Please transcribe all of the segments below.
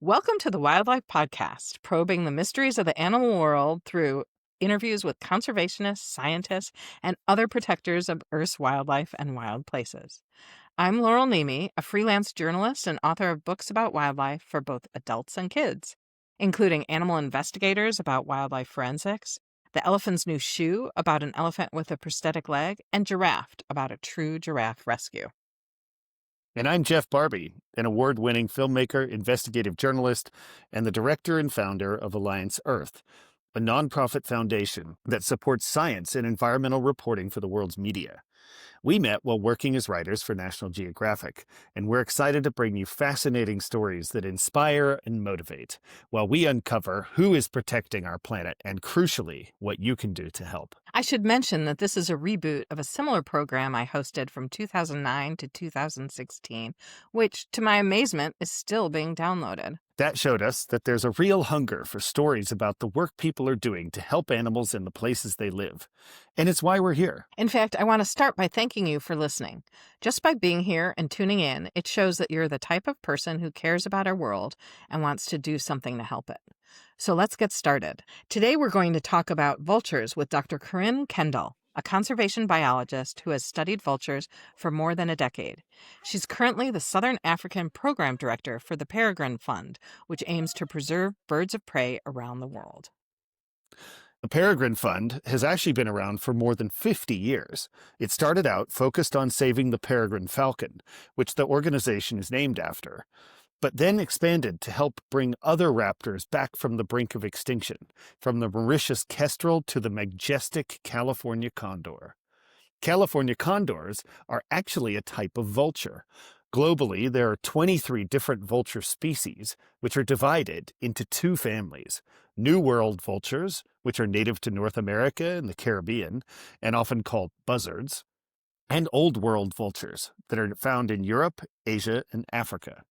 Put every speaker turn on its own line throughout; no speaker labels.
Welcome to the Wildlife Podcast, probing the mysteries of the animal world through interviews with conservationists, scientists, and other protectors of Earth's wildlife and wild places. I'm Laurel Neme, a freelance journalist and author of books about wildlife for both adults and kids, including Animal Investigators about wildlife forensics, The Elephant's New Shoe about an elephant with a prosthetic leg, and Giraffe about a true giraffe rescue.
And I'm Jeff Barbee, an award-winning filmmaker, investigative journalist, and the director and founder of Alliance Earth, a nonprofit foundation that supports science and environmental reporting for the world's media. We met while working as writers for National Geographic, and we're excited to bring you fascinating stories that inspire and motivate, while we uncover who is protecting our planet and, crucially, what you can do to help.
I should mention that this is a reboot of a similar program I hosted from 2009 to 2016, which, to my amazement, is still being downloaded.
That showed us that there's a real hunger for stories about the work people are doing to help animals in the places they live. And it's why we're here.
In fact, I want to start by thanking you for listening. Just by being here and tuning in, it shows that you're the type of person who cares about our world and wants to do something to help it. So let's get started. Today we're going to talk about vultures with Dr. Corinne Kendall, a conservation biologist who has studied vultures for more than a decade. She's currently the Southern African Program Director for the Peregrine Fund, which aims to preserve birds of prey around the world.
The Peregrine Fund has actually been around for more than 50 years. It started out focused on saving the peregrine falcon, which the organization is named after, but then expanded to help bring other raptors back from the brink of extinction, from the Mauritius kestrel to the majestic California condor. California condors are actually a type of vulture. Globally, there are 23 different vulture species, which are divided into two families: New World vultures, which are native to North America and the Caribbean, and often called buzzards, and Old World vultures that are found in Europe, Asia, and Africa.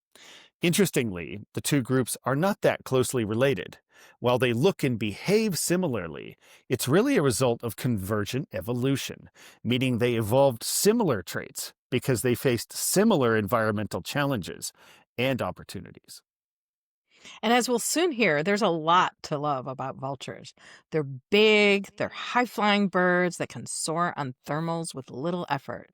Interestingly, the two groups are not that closely related. While they look and behave similarly, it's really a result of convergent evolution, meaning they evolved similar traits because they faced similar environmental challenges and opportunities.
And as we'll soon hear, there's a lot to love about vultures. They're big, they're high-flying birds that can soar on thermals with little effort.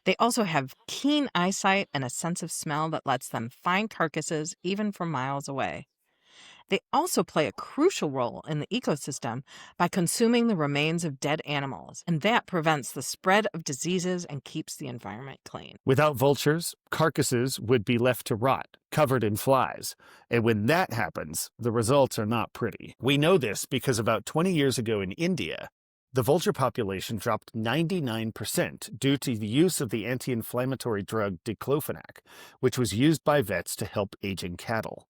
They also have keen eyesight and a sense of smell that lets them find carcasses even from miles away. They also play a crucial role in the ecosystem by consuming the remains of dead animals, and that prevents the spread of diseases and keeps the environment clean.
Without vultures, carcasses would be left to rot, covered in flies. And when that happens, the results are not pretty. We know this because about 20 years ago in India, the vulture population dropped 99% due to the use of the anti-inflammatory drug diclofenac, which was used by vets to help aging cattle.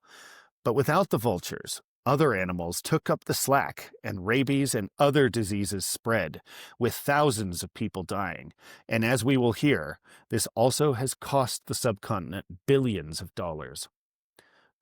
But without the vultures, other animals took up the slack, and rabies and other diseases spread, with thousands of people dying. And as we will hear, this also has cost the subcontinent billions of dollars.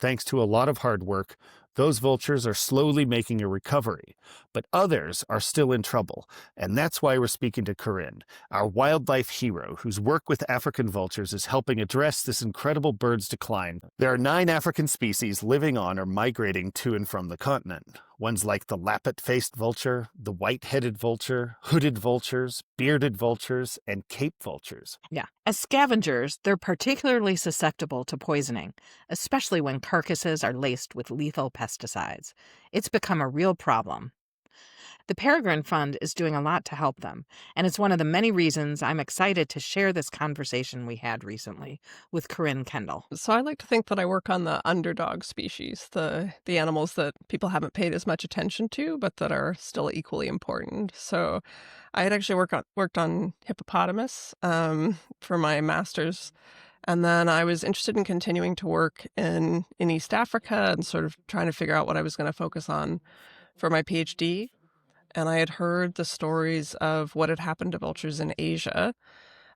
Thanks to a lot of hard work, those vultures are slowly making a recovery, but others are still in trouble, and that's why we're speaking to Corinne, our wildlife hero whose work with African vultures is helping address this incredible bird's decline. There are 9 African species living on or migrating to and from the continent. Ones like the lappet-faced vulture, the white-headed vulture, hooded vultures, bearded vultures, and cape vultures.
Yeah. As scavengers, they're particularly susceptible to poisoning, especially when carcasses are laced with lethal pesticides. It's become a real problem. The Peregrine Fund is doing a lot to help them, and it's one of the many reasons I'm excited to share this conversation we had recently with Corinne Kendall.
So I like to think that I work on the underdog species, the animals that people haven't paid as much attention to, but that are still equally important. So I had actually worked on hippopotamus for my master's, and then I was interested in continuing to work in East Africa and sort of trying to figure out what I was going to focus on for my PhD. And I had heard the stories of what had happened to vultures in Asia.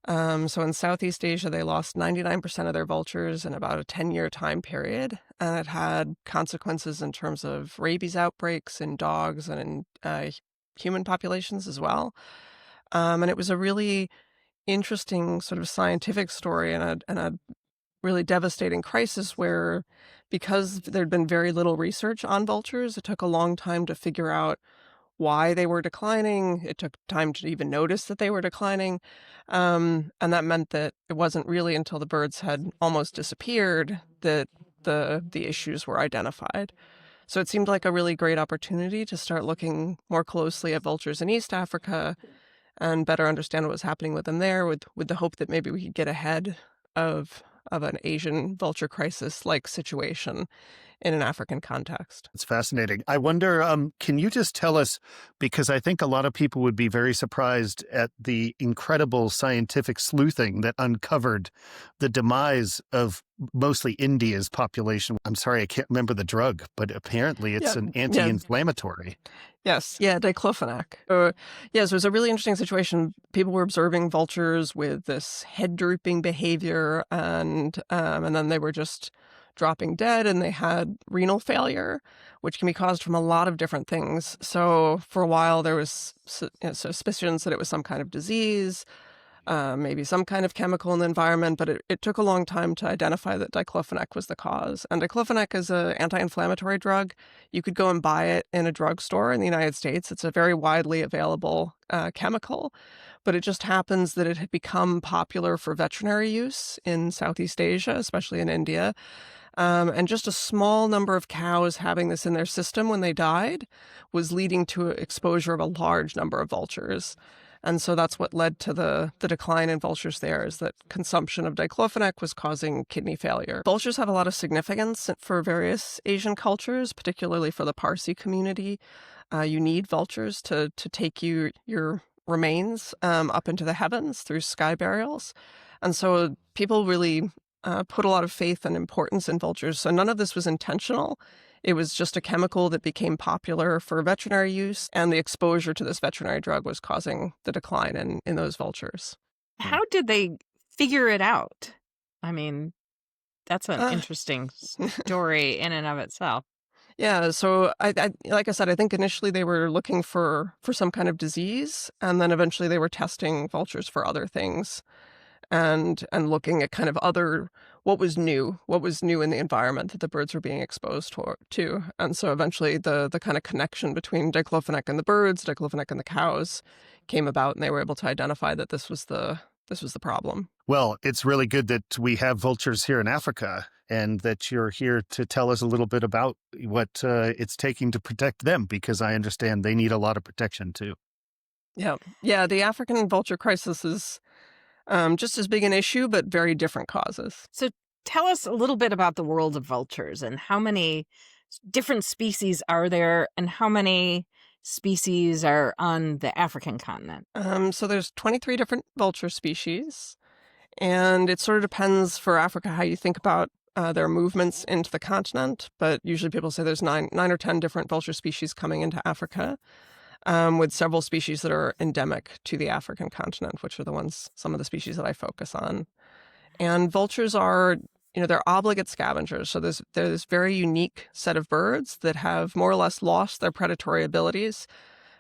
So in Southeast Asia, they lost 99% of their vultures in about a 10-year time period. And it had consequences in terms of rabies outbreaks in dogs and in human populations as well. And it was a really interesting sort of scientific story and a really devastating crisis where, because there'd been very little research on vultures, it took a long time to figure out why they were declining. It took time to even notice that they were declining. And that meant that it wasn't really until the birds had almost disappeared that the issues were identified. So it seemed like a really great opportunity to start looking more closely at vultures in East Africa and better understand what was happening with them there, with the hope that maybe we could get ahead of an Asian vulture crisis like situation in an African context.
It's fascinating. I wonder, can you just tell us, because I think a lot of people would be very surprised at the incredible scientific sleuthing that uncovered the demise of mostly India's population. I'm sorry, I can't remember the drug, but apparently it's an anti-inflammatory.
Yes, diclofenac. Yes, it was a really interesting situation. People were observing vultures with this head drooping behavior, and then they were just dropping dead, and they had renal failure, which can be caused from a lot of different things. So for a while, there was suspicions that it was some kind of disease, maybe some kind of chemical in the environment, but it took a long time to identify that diclofenac was the cause. And diclofenac is an anti-inflammatory drug. You could go and buy it in a drugstore in the United States. It's a very widely available chemical, but it just happens that it had become popular for veterinary use in Southeast Asia, especially in India. And just a small number of cows having this in their system when they died was leading to exposure of a large number of vultures. And so that's what led to the decline in vultures there, is that consumption of diclofenac was causing kidney failure. Vultures have a lot of significance for various Asian cultures, particularly for the Parsi community. You need vultures to take your remains up into the heavens through sky burials. And so people really put a lot of faith and importance in vultures. So none of this was intentional. It was just a chemical that became popular for veterinary use, and the exposure to this veterinary drug was causing the decline in those vultures.
How did they figure it out? I mean, that's an interesting story in and of itself.
Yeah, so I like I said, I think initially they were looking for some kind of disease, and then eventually they were testing vultures for other things. And looking at kind of what was new in the environment that the birds were being exposed to. And so eventually the kind of connection between diclofenac and the birds, diclofenac and the cows came about, and they were able to identify that this was the problem.
Well, it's really good that we have vultures here in Africa, and that you're here to tell us a little bit about what it's taking to protect them, because I understand they need a lot of protection too.
Yeah, the African vulture crisis is just as big an issue, but very different causes.
So tell us a little bit about the world of vultures, and how many different species are there, and how many species are on the African continent?
So there's 23 different vulture species, and it sort of depends for Africa how you think about their movements into the continent. But usually people say there's nine or 10 different vulture species coming into Africa. With several species that are endemic to the African continent, which are some of the species that I focus on. And vultures are, they're obligate scavengers. So there's this very unique set of birds that have more or less lost their predatory abilities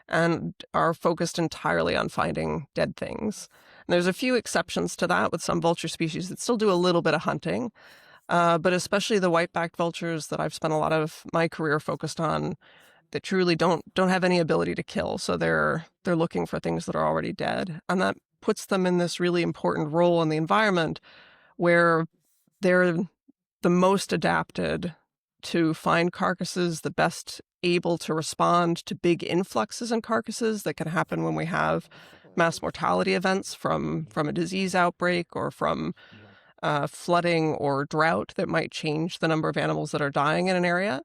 and are focused entirely on finding dead things. And there's a few exceptions to that with some vulture species that still do a little bit of hunting, but especially the white-backed vultures that I've spent a lot of my career focused on, that truly don't have any ability to kill. So they're looking for things that are already dead. And that puts them in this really important role in the environment where they're the most adapted to find carcasses, the best able to respond to big influxes in carcasses that can happen when we have mass mortality events from a disease outbreak, or from flooding or drought that might change the number of animals that are dying in an area.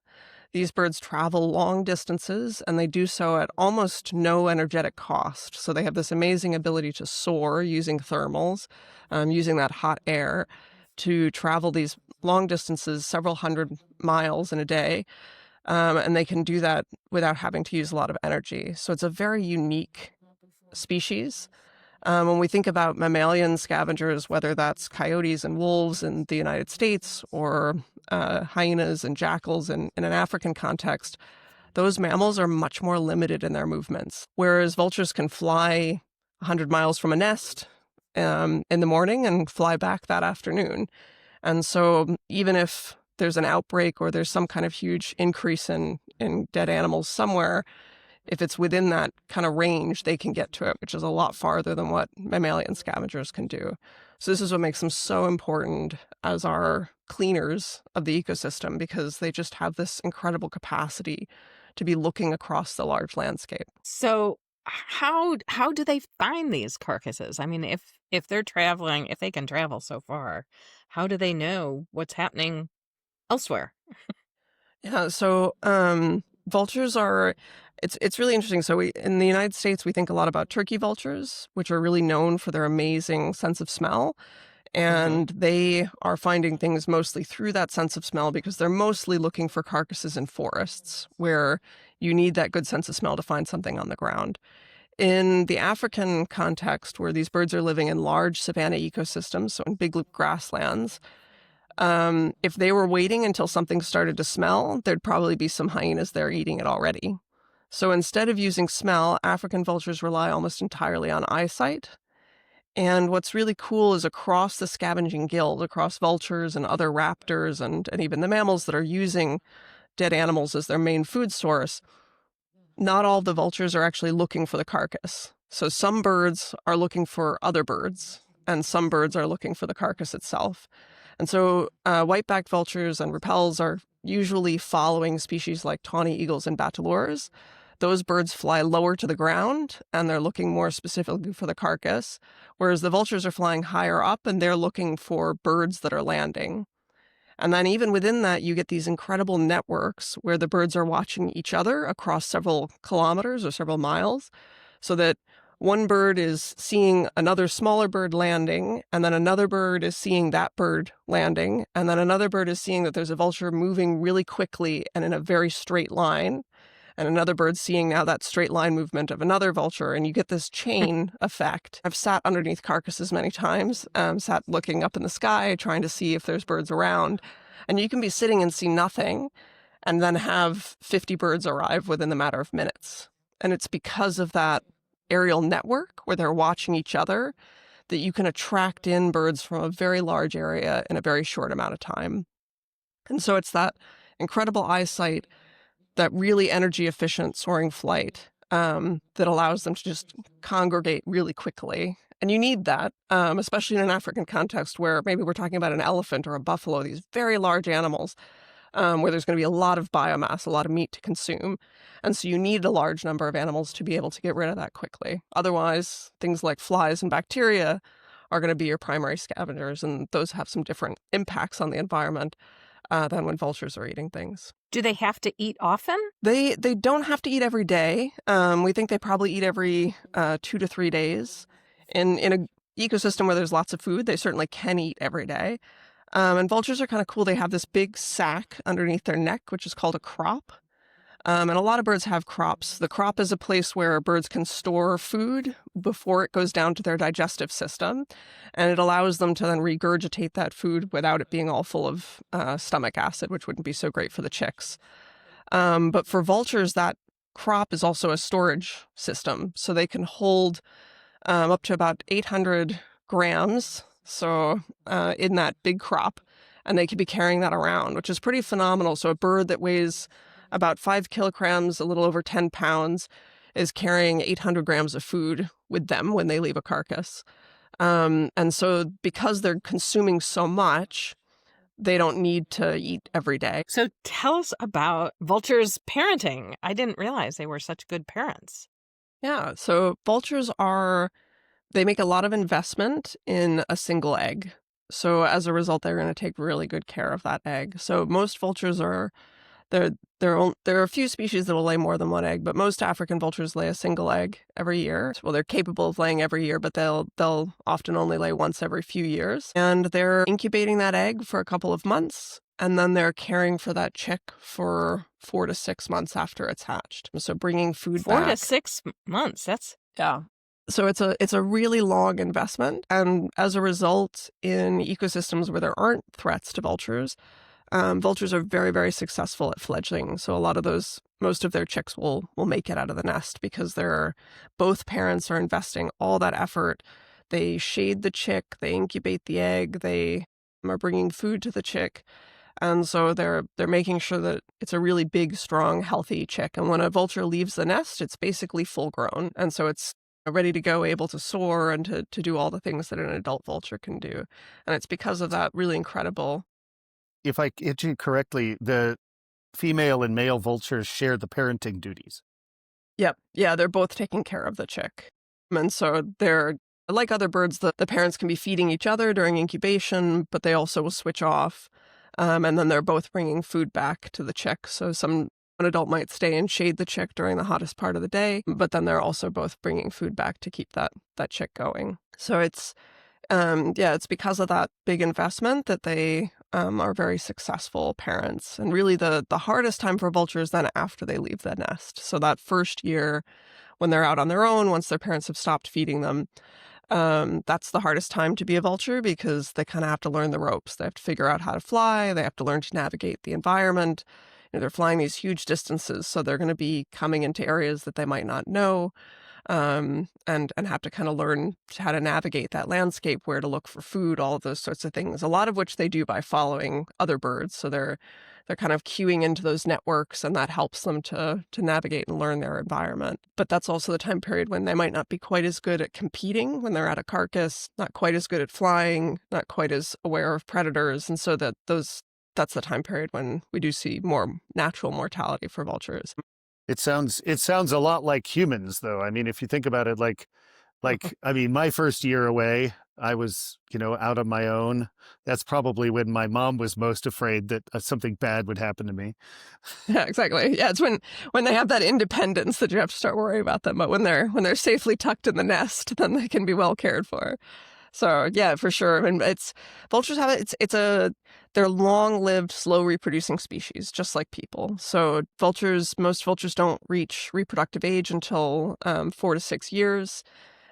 These birds travel long distances, and they do so at almost no energetic cost. So they have this amazing ability to soar using thermals, using that hot air to travel these long distances, several hundred miles in a day. And they can do that without having to use a lot of energy. So it's a very unique species. When we think about mammalian scavengers, whether that's coyotes and wolves in the United States, or hyenas and jackals in an African context, those mammals are much more limited in their movements. Whereas vultures can fly 100 miles from a nest in the morning and fly back that afternoon. And so even if there's an outbreak or there's some kind of huge increase in dead animals somewhere, if it's within that kind of range, they can get to it, which is a lot farther than what mammalian scavengers can do. So this is what makes them so important as our cleaners of the ecosystem, because they just have this incredible capacity to be looking across the large landscape.
So how do they find these carcasses? I mean, if they're traveling, if they can travel so far, how do they know what's happening elsewhere?
Yeah, so vultures are it's really interesting. So we in the United States we think a lot about turkey vultures, which are really known for their amazing sense of smell.
Hmm.
And they are finding things mostly through that sense of smell because they're mostly looking for carcasses in forests where you need that good sense of smell to find something on the ground. In the African context, where these birds are living in large savanna ecosystems, so in big grasslands, if they were waiting until something started to smell, there'd probably be some hyenas there eating it already. So instead of using smell, African vultures rely almost entirely on eyesight. And what's really cool is across the scavenging guild, across vultures and other raptors and even the mammals that are using dead animals as their main food source, not all the vultures are actually looking for the carcass. So some birds are looking for other birds, and some birds are looking for the carcass itself. And so white-backed vultures and repels are usually following species like tawny eagles and battledores. Those birds fly lower to the ground, and they're looking more specifically for the carcass, whereas the vultures are flying higher up, and they're looking for birds that are landing. And then even within that, you get these incredible networks where the birds are watching each other across several kilometers or several miles, so that one bird is seeing another smaller bird landing, and then another bird is seeing that bird landing, and then another bird is seeing that there's a vulture moving really quickly and in a very straight line, and another bird seeing now that straight line movement of another vulture, and you get this chain effect. I've sat underneath carcasses many times, sat looking up in the sky, trying to see if there's birds around, and you can be sitting and see nothing, and then have 50 birds arrive within the matter of minutes. And it's because of that aerial network where they're watching each other that you can attract in birds from a very large area in a very short amount of time. And so it's that incredible eyesight, that really energy efficient soaring flight that allows them to just congregate really quickly. And you need that, especially in an African context where maybe we're talking about an elephant or a buffalo, these very large animals, where there's going to be a lot of biomass, a lot of meat to consume. And so you need a large number of animals to be able to get rid of that quickly. Otherwise, things like flies and bacteria are going to be your primary scavengers, and those have some different impacts on the environment than when vultures are eating things.
Do they have to eat often?
They don't have to eat every day. We think they probably eat every 2 to 3 days. In an ecosystem where there's lots of food, they certainly can eat every day. And vultures are kind of cool. They have this big sac underneath their neck, which is called a crop. And a lot of birds have crops. The crop is a place where birds can store food before it goes down to their digestive system. And it allows them to then regurgitate that food without it being all full of stomach acid, which wouldn't be so great for the chicks. But for vultures, that crop is also a storage system. So they can hold up to about 800 grams, so in that big crop. And they could be carrying that around, which is pretty phenomenal. So a bird that weighs about 5 kilograms, a little over 10 pounds, is carrying 800 grams of food with them when they leave a carcass. And so because they're consuming so much, they don't need to eat every day.
So tell us about vultures parenting. I didn't realize they were such good parents.
Yeah, so they make a lot of investment in a single egg. So as a result, they're going to take really good care of that egg. So most vultures there are a few species that will lay more than one egg, but most African vultures lay a single egg every year. Well, they're capable of laying every year, but they'll often only lay once every few years. And they're incubating that egg for a couple of months, and then they're caring for that chick for 4 to 6 months after it's hatched. So bringing food
4
back.
to 6 months. That's
Yeah. So it's a really long investment, and as a result, in ecosystems where there aren't threats to vultures, vultures are very, very successful at fledgling. So most of their chicks will make it out of the nest because both parents are investing all that effort. They shade the chick, they incubate the egg, they are bringing food to the chick. And so they're making sure that it's a really big, strong, healthy chick. And when a vulture leaves the nest, it's basically full grown. And so it's ready to go, able to soar and to do all the things that an adult vulture can do. And it's because of that really incredible.
If I get you correctly, the female and male vultures share the parenting duties.
Yep. Yeah, they're both taking care of the chick. And so they're like other birds, the parents can be feeding each other during incubation, but they also will switch off. And then they're both bringing food back to the chick. So an adult might stay and shade the chick during the hottest part of the day, but then they're also both bringing food back to keep that chick going. So it's because of that big investment that they are very successful parents. And really the hardest time for vultures then after they leave the nest. So that first year when they're out on their own, once their parents have stopped feeding them, that's the hardest time to be a vulture because they kind of have to learn the ropes. They have to figure out how to fly. They have to learn to navigate the environment. They're flying these huge distances, so they're going to be coming into areas that they might not know, and have to kind of learn how to navigate that landscape, where to look for food, all of those sorts of things. A lot of which they do by following other birds. So they're kind of cueing into those networks, and that helps them to navigate and learn their environment. But that's also the time period when they might not be quite as good at competing when they're at a carcass, not quite as good at flying, not quite as aware of predators, and so that's the time period when we do see more natural mortality for vultures.
It sounds a lot like humans, though. I mean, if you think about it, I mean, my first year away, I was, out on my own. That's probably when my mom was most afraid that something bad would happen to me.
Yeah, exactly. Yeah, it's when they have that independence that you have to start worrying about them. But when they're safely tucked in the nest, then they can be well cared for. So yeah, for sure. And vultures have it. They're long-lived, slow-reproducing species, just like people. So most vultures don't reach reproductive age until 4 to 6 years,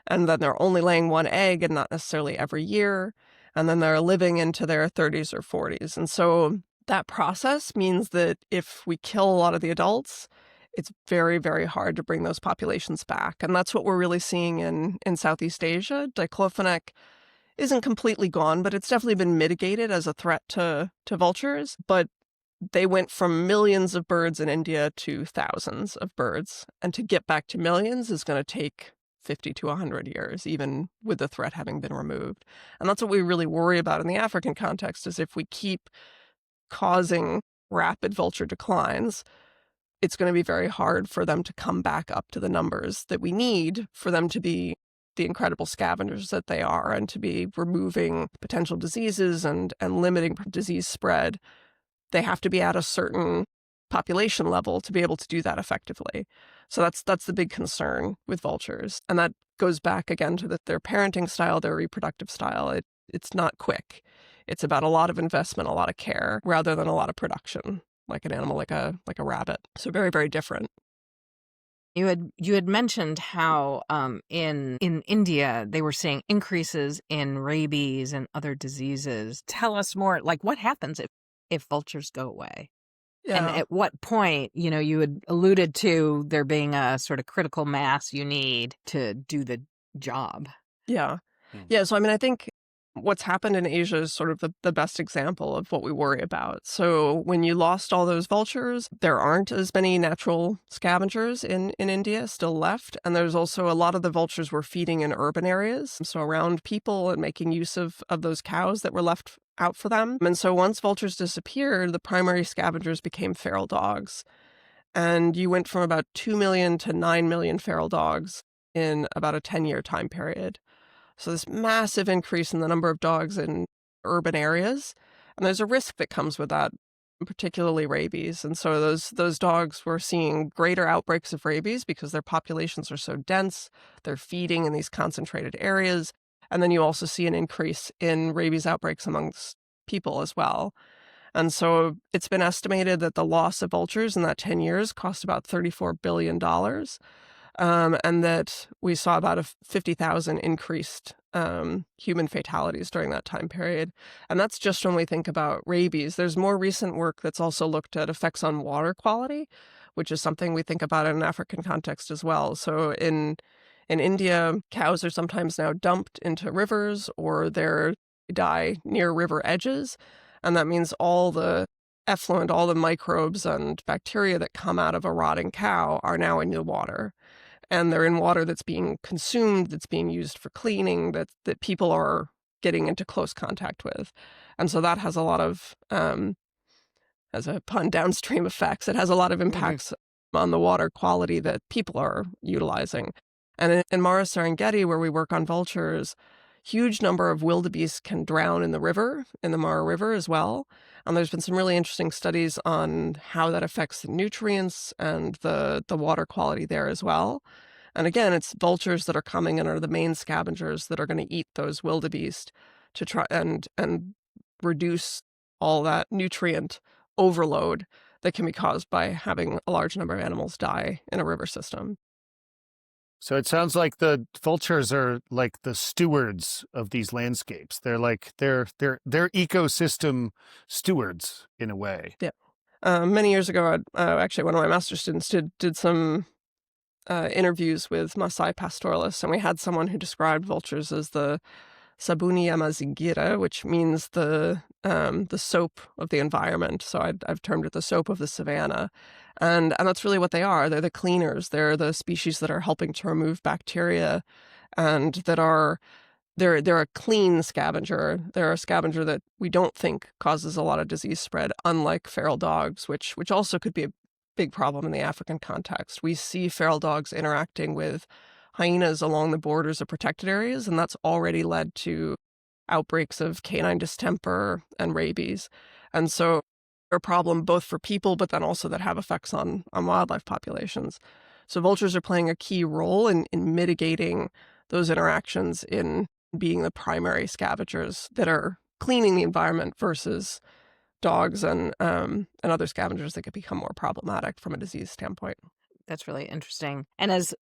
and then they're only laying one egg, and not necessarily every year. And then they're living into their 30s or 40s. And so that process means that if we kill a lot of the adults, it's very, very hard to bring those populations back. And that's what we're really seeing in Southeast Asia. Diclofenac isn't completely gone, but it's definitely been mitigated as a threat to vultures. But they went from millions of birds in India to thousands of birds. And to get back to millions is going to take 50 to 100 years, even with the threat having been removed. And that's what we really worry about in the African context, is if we keep causing rapid vulture declines, it's going to be very hard for them to come back up to the numbers that we need for them to be the incredible scavengers that they are, and to be removing potential diseases and limiting disease spread. They have to be at a certain population level to be able to do that effectively. So that's the big concern with vultures. And that goes back again to their parenting style, their reproductive style. It's not quick. It's about a lot of investment, a lot of care, rather than a lot of production, like an animal like a rabbit. So very, very different.
You had mentioned how in India they were seeing increases in rabies and other diseases. Tell us more, like what happens if vultures go away? And
Yeah.
at what point, you had alluded to there being a sort of critical mass you need to do the job.
Yeah.
Hmm.
Yeah. So, I mean, I think what's happened in Asia is sort of the best example of what we worry about. So when you lost all those vultures, there aren't as many natural scavengers in India still left. And there's also a lot of the vultures were feeding in urban areas, so around people, and making use of those cows that were left out for them. And so once vultures disappeared, the primary scavengers became feral dogs. And you went from about 2 million to 9 million feral dogs in about a 10-year time period. So this massive increase in the number of dogs in urban areas. And there's a risk that comes with that, particularly rabies. And so those dogs were seeing greater outbreaks of rabies because their populations are so dense. They're feeding in these concentrated areas. And then you also see an increase in rabies outbreaks amongst people as well. And so it's been estimated that the loss of vultures in that 10 years cost about $34 billion. And that we saw about a 50,000 increased human fatalities during that time period. And that's just when we think about rabies. There's more recent work that's also looked at effects on water quality, which is something we think about in an African context as well. So in India, cows are sometimes now dumped into rivers, or they're die near river edges. And that means all the effluent, all the microbes and bacteria that come out of a rotting cow are now in the water. And they're in water that's being consumed, that's being used for cleaning, that people are getting into close contact with. And so that has a lot of, as a pun, downstream effects. It has a lot of impacts on the water quality that people are utilizing. And in Mara Serengeti, where we work on vultures, huge number of wildebeest can drown in the river, in the Mara River as well. And there's been some really interesting studies on how that affects the nutrients and the water quality there as well. And again, it's vultures that are coming and are the main scavengers that are going to eat those wildebeest to try and reduce all that nutrient overload that can be caused by having a large number of animals die in a river system.
So it sounds like the vultures are like the stewards of these landscapes. They're like they're ecosystem stewards in a way.
Yeah. Many years ago, actually, one of my master's students did some interviews with Maasai pastoralists, and we had someone who described vultures as the sabuni ya mazingira, which means the soap of the environment. So I've termed it the soap of the savanna, and that's really what they are. They're the cleaners. They're the species that are helping to remove bacteria, and they're a clean scavenger. They're a scavenger that we don't think causes a lot of disease spread, unlike feral dogs, which also could be a big problem in the African context. We see feral dogs interacting with hyenas along the borders of protected areas, and that's already led to outbreaks of canine distemper and rabies. And so they're a problem both for people, but then also that have effects on wildlife populations. So vultures are playing a key role in mitigating those interactions, in being the primary scavengers that are cleaning the environment versus dogs and other scavengers that could become more problematic from a disease standpoint.
That's really interesting. And as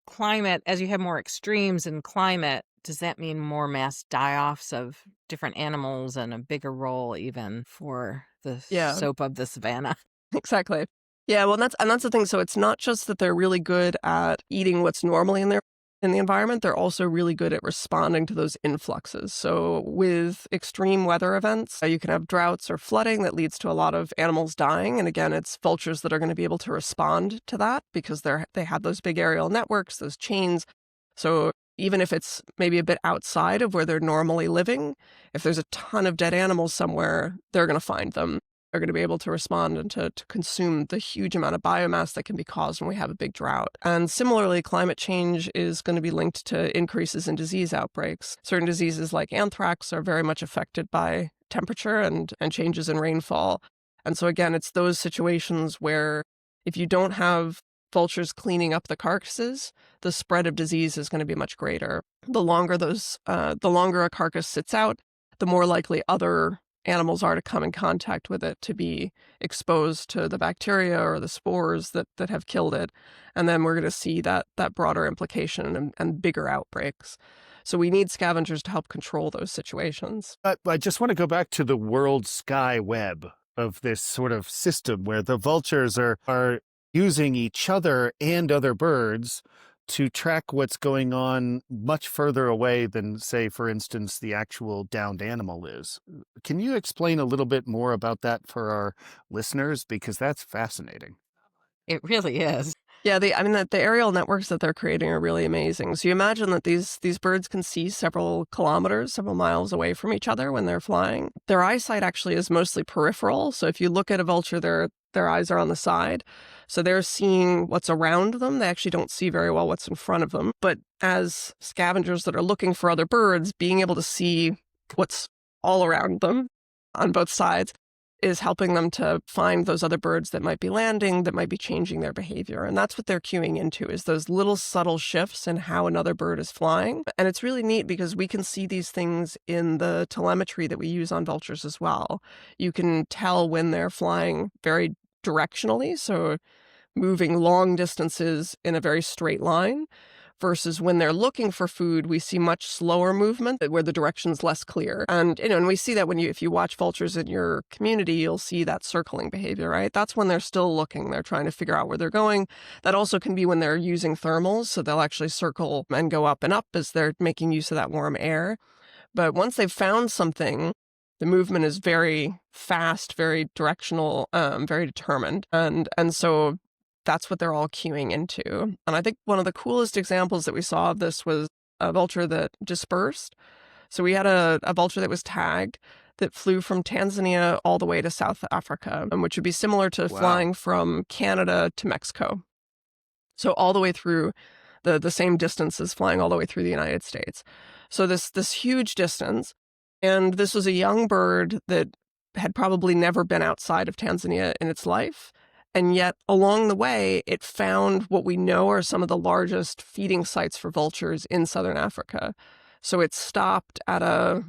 climate, as you have more extremes in climate, does that mean more mass die-offs of different animals and a bigger role even for the soap of the savanna?
Exactly. Yeah, well, that's the thing. So it's not just that they're really good at eating what's normally in the environment, they're also really good at responding to those influxes. So with extreme weather events, you can have droughts or flooding that leads to a lot of animals dying. And again, it's vultures that are going to be able to respond to that because they have those big aerial networks, those chains. So even if it's maybe a bit outside of where they're normally living, if there's a ton of dead animals somewhere, they're going to find them. Are going to be able to respond and to consume the huge amount of biomass that can be caused when we have a big drought. And similarly, climate change is going to be linked to increases in disease outbreaks. Certain diseases like anthrax are very much affected by temperature and changes in rainfall. And so again, it's those situations where if you don't have vultures cleaning up the carcasses, the spread of disease is going to be much greater. The longer a carcass sits out, the more likely other animals are to come in contact with it, to be exposed to the bacteria or the spores that have killed it. And then we're going to see that broader implication and bigger outbreaks. So we need scavengers to help control those situations.
I just want to go back to the world sky web of this sort of system where the vultures are using each other and other birds to track what's going on much further away than, say, for instance, the actual downed animal is. Can you explain a little bit more about that for our listeners? Because that's fascinating.
It really is.
Yeah, the aerial networks that they're creating are really amazing. So you imagine that these birds can see several kilometers, several miles away from each other when they're flying. Their eyesight actually is mostly peripheral. So if you look at a vulture, their eyes are on the side. So they're seeing what's around them. They actually don't see very well what's in front of them. But as scavengers that are looking for other birds, being able to see what's all around them on both sides is helping them to find those other birds that might be landing, that might be changing their behavior. And that's what they're cueing into, is those little subtle shifts in how another bird is flying. And it's really neat because we can see these things in the telemetry that we use on vultures as well. You can tell when they're flying very directionally, so moving long distances in a very straight line, versus when they're looking for food, we see much slower movement where the direction's less clear. And and we see that if you watch vultures in your community, you'll see that circling behavior, right? That's when they're still looking. They're trying to figure out where they're going. That also can be when they're using thermals, so they'll actually circle and go up and up as they're making use of that warm air. But once they've found something, the movement is very fast, very directional, very determined. And so that's what they're all queuing into. And I think one of the coolest examples that we saw of this was a vulture that dispersed. So we had a vulture that was tagged that flew from Tanzania all the way to South Africa, which would be similar to flying from Canada to Mexico. So all the way through the same distance as flying all the way through the United States. So this huge distance. And this was a young bird that had probably never been outside of Tanzania in its life. And yet along the way, it found what we know are some of the largest feeding sites for vultures in Southern Africa. So it stopped at a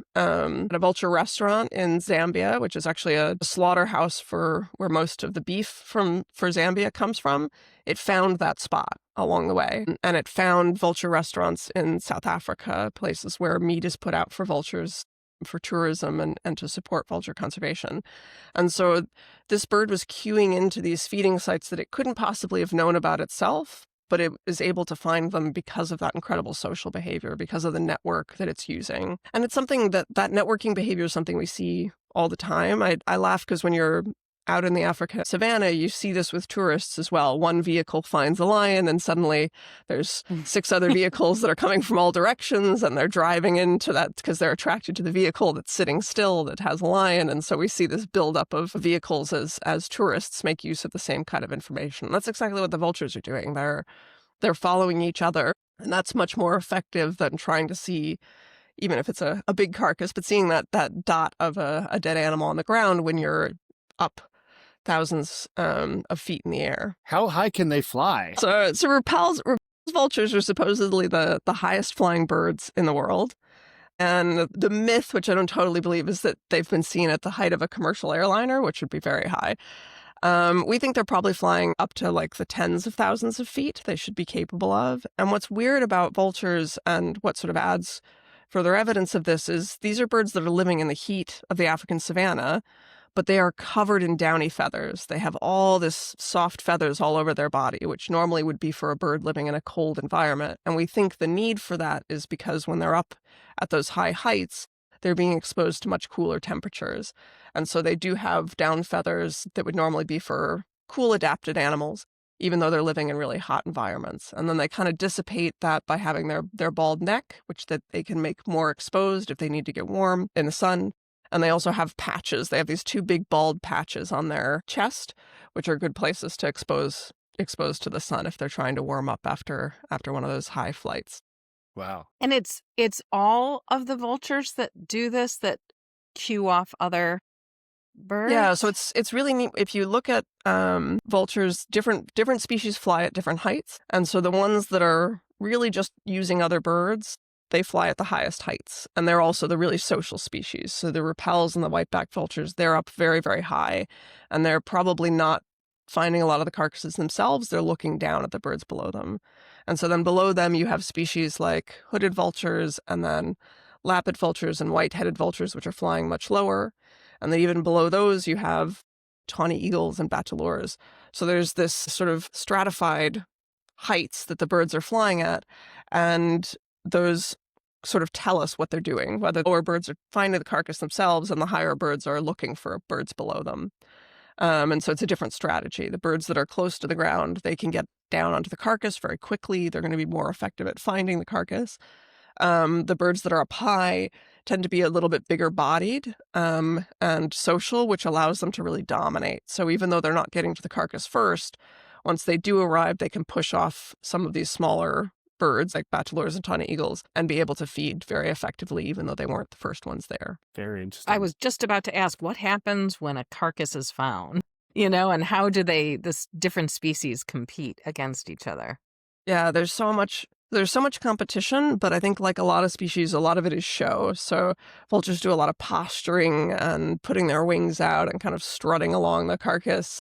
vulture restaurant in Zambia, which is actually a slaughterhouse for where most of the beef for Zambia comes from. It found that spot along the way. And it found vulture restaurants in South Africa, places where meat is put out for vultures for tourism and to support vulture conservation. And so this bird was queuing into these feeding sites that it couldn't possibly have known about itself, but it is able to find them because of that incredible social behavior, because of the network that it's using. And it's something that networking behavior is something we see all the time. I laugh because when you're out in the African savannah, you see this with tourists as well. One vehicle finds a lion and suddenly there's 6 other vehicles that are coming from all directions and they're driving into that because they're attracted to the vehicle that's sitting still that has a lion. And so we see this buildup of vehicles as tourists make use of the same kind of information. That's exactly what the vultures are doing. They're following each other, and that's much more effective than trying to see, even if it's a big carcass, but seeing that dot of a dead animal on the ground when you're up thousands of feet in the air.
How high can they fly?
So Rappel's vultures are supposedly the highest flying birds in the world. And the myth, which I don't totally believe, is that they've been seen at the height of a commercial airliner, which would be very high. We think they're probably flying up to like the tens of thousands of feet they should be capable of. And what's weird about vultures and what sort of adds further evidence of this is these are birds that are living in the heat of the African savanna, but they are covered in downy feathers. They have all this soft feathers all over their body, which normally would be for a bird living in a cold environment. And we think the need for that is because when they're up at those high heights, they're being exposed to much cooler temperatures. And so they do have down feathers that would normally be for cool adapted animals, even though they're living in really hot environments. And then they kind of dissipate that by having their bald neck, which that they can make more exposed if they need to get warm in the sun. And they also have patches. They have these 2 big bald patches on their chest, which are good places to expose to the sun if they're trying to warm up after one of those high flights.
Wow.
And it's all of the vultures that do this, that cue off other birds?
Yeah, so it's really neat. If you look at vultures, different species fly at different heights. And so the ones that are really just using other birds, they fly at the highest heights. And they're also the really social species. So the Rappels and the white-backed vultures, they're up very, very high. And they're probably not finding a lot of the carcasses themselves. They're looking down at the birds below them. And so then below them, you have species like hooded vultures and then lappet vultures and white-headed vultures, which are flying much lower. And then even below those, you have tawny eagles and bateleurs. So there's this sort of stratified heights that the birds are flying at. And those sort of tell us what they're doing, whether the lower birds are finding the carcass themselves and the higher birds are looking for birds below them. And so it's a different strategy. The birds that are close to the ground, they can get down onto the carcass very quickly. They're going to be more effective at finding the carcass. The birds that are up high tend to be a little bit bigger bodied and social, which allows them to really dominate. So even though they're not getting to the carcass first, once they do arrive, they can push off some of these smaller birds like bateleurs and tawny eagles and be able to feed very effectively, even though they weren't the first ones there.
Very interesting.
I was just about to ask, what happens when a carcass is found? And how do this different species compete against each other?
Yeah, there's so much competition, but I think like a lot of species, a lot of it is show. So vultures do a lot of posturing and putting their wings out and kind of strutting along the carcass.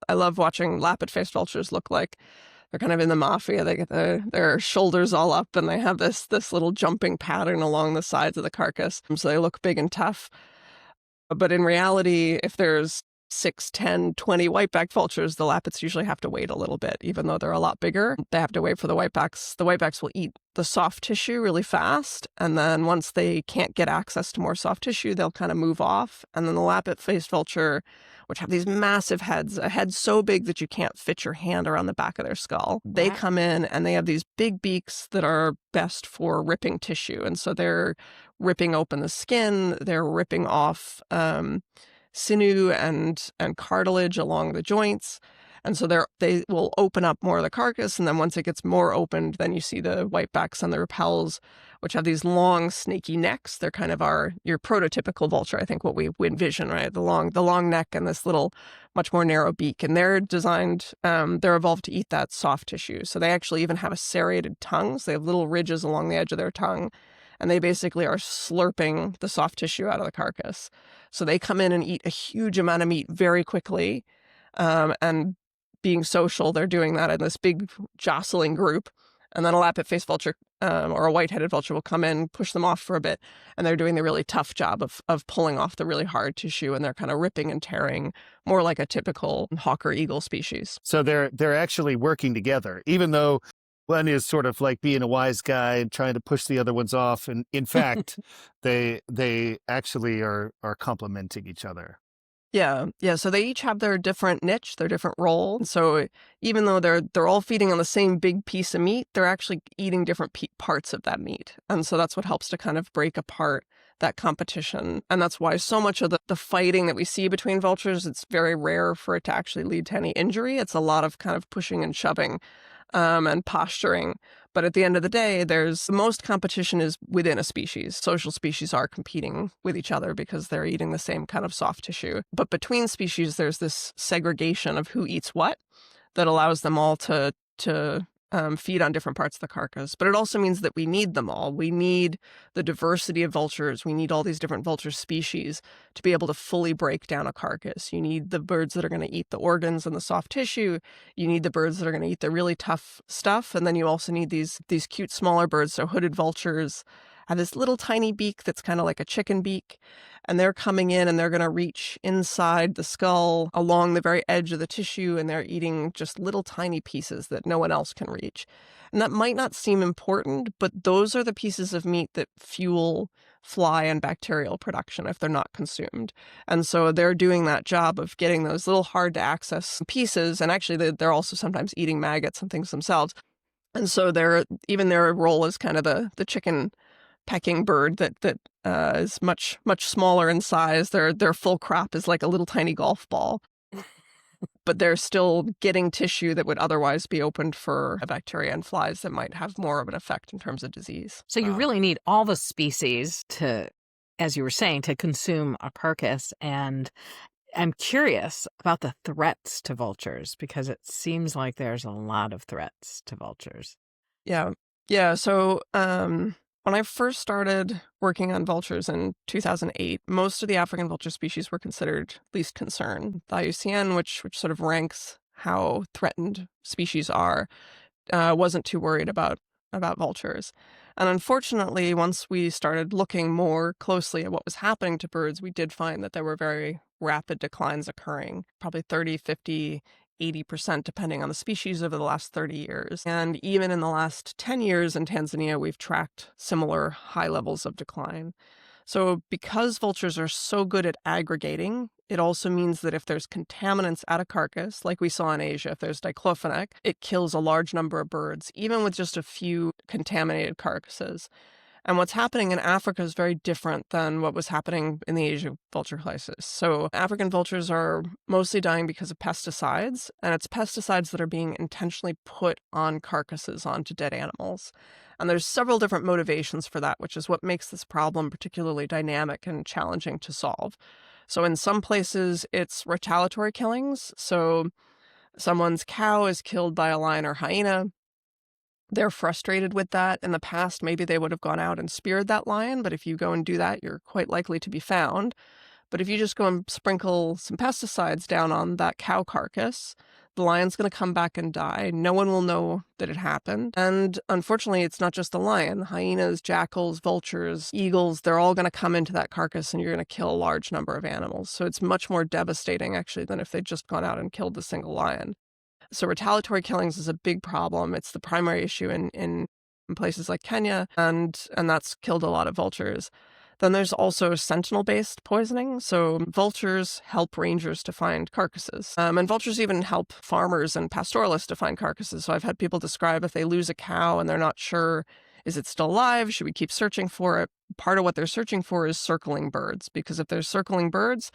I love watching lappet-faced vultures look like they're kind of in the mafia. They get their shoulders all up and they have this little jumping pattern along the sides of the carcass. So they look big and tough. But in reality, if there's 6, 10, 20 whiteback vultures, the lappets usually have to wait a little bit. Even though they're a lot bigger, they have to wait for the whitebacks. The whitebacks will eat the soft tissue really fast, and then once they can't get access to more soft tissue, they'll kind of move off. And then the lappet-faced vulture, which have these massive heads, a head so big that you can't fit your hand around the back of their skull, they
Wow.
come in and they have these big beaks that are best for ripping tissue. And so they're ripping open the skin, they're ripping off sinew and cartilage along the joints. And so they will open up more of the carcass, and then once it gets more opened, then you see the whitebacks and the rappels, which have these long, snaky necks. They're kind of your prototypical vulture, I think, what we envision, right? The long neck and this little, much more narrow beak. And they're designed, they're evolved to eat that soft tissue. So they actually even have a serrated tongue. So they have little ridges along the edge of their tongue, and they basically are slurping the soft tissue out of the carcass. So they come in and eat a huge amount of meat very quickly, and being social, they're doing that in this big jostling group. And then a lappet-faced vulture or a white-headed vulture will come in, push them off for a bit, and they're doing the really tough job of pulling off the really hard tissue, and they're kind of ripping and tearing, more like a typical hawk or eagle species.
So they're actually working together, even though one is sort of like being a wise guy and trying to push the other ones off. And in fact, they actually are complementing each other.
Yeah. So they each have their different niche, their different role. And so even though they're all feeding on the same big piece of meat, they're actually eating different parts of that meat. And so that's what helps to kind of break apart that competition. And that's why so much of the fighting that we see between vultures, it's very rare for it to actually lead to any injury. It's a lot of kind of pushing and shoving and posturing. But at the end of the day, most competition is within a species. Social species are competing with each other because they're eating the same kind of soft tissue. But between species, there's this segregation of who eats what that allows them all to feed on different parts of the carcass. But it also means that we need them all. We need the diversity of vultures. We need all these different vulture species to be able to fully break down a carcass. You need the birds that are going to eat the organs and the soft tissue. You need the birds that are going to eat the really tough stuff. And then you also need these cute smaller birds. So hooded vultures have this little tiny beak that's kind of like a chicken beak. And they're coming in and they're going to reach inside the skull along the very edge of the tissue, and they're eating just little tiny pieces that no one else can reach. And that might not seem important, but those are the pieces of meat that fuel fly and bacterial production if they're not consumed. And so they're doing that job of getting those little hard to access pieces. And actually, they're also sometimes eating maggots and things themselves. And so their role is kind of the chicken pecking bird that is much smaller in size. Their full crop is like a little tiny golf ball, but they're still getting tissue that would otherwise be opened for bacteria and flies that might have more of an effect in terms of disease.
So you really need all the species to, as you were saying, to consume a carcass. And I'm curious about the threats to vultures, because it seems like there's a lot of threats to vultures.
Yeah. So when I first started working on vultures in 2008, most of the African vulture species were considered least concern. The IUCN, which sort of ranks how threatened species are, wasn't too worried about vultures. And unfortunately, once we started looking more closely at what was happening to birds, we did find that there were very rapid declines occurring, probably 30, 50, 80%, depending on the species, over the last 30 years. And even in the last 10 years in Tanzania, we've tracked similar high levels of decline. So because vultures are so good at aggregating, it also means that if there's contaminants at a carcass, like we saw in Asia, if there's diclofenac, it kills a large number of birds, even with just a few contaminated carcasses. And what's happening in Africa is very different than what was happening in the Asia vulture crisis. So African vultures are mostly dying because of pesticides, and it's pesticides that are being intentionally put on carcasses, onto dead animals. And there's several different motivations for that, which is what makes this problem particularly dynamic and challenging to solve. So in some places, it's retaliatory killings. So someone's cow is killed by a lion or hyena. They're frustrated with that. In the past, maybe they would have gone out and speared that lion, but if you go and do that, you're quite likely to be found. But if you just go and sprinkle some pesticides down on that cow carcass, the lion's going to come back and die. No one will know that it happened. And unfortunately, it's not just the lion. Hyenas, jackals, vultures, eagles, they're all going to come into that carcass and you're going to kill a large number of animals. So it's much more devastating, actually, than if they'd just gone out and killed the single lion. So retaliatory killings is a big problem. It's the primary issue in places like Kenya, and that's killed a lot of vultures. Then there's also sentinel-based poisoning. So vultures help rangers to find carcasses. And vultures even help farmers and pastoralists to find carcasses. So I've had people describe if they lose a cow and they're not sure, is it still alive? Should we keep searching for it? Part of what they're searching for is circling birds, because if there's circling birds,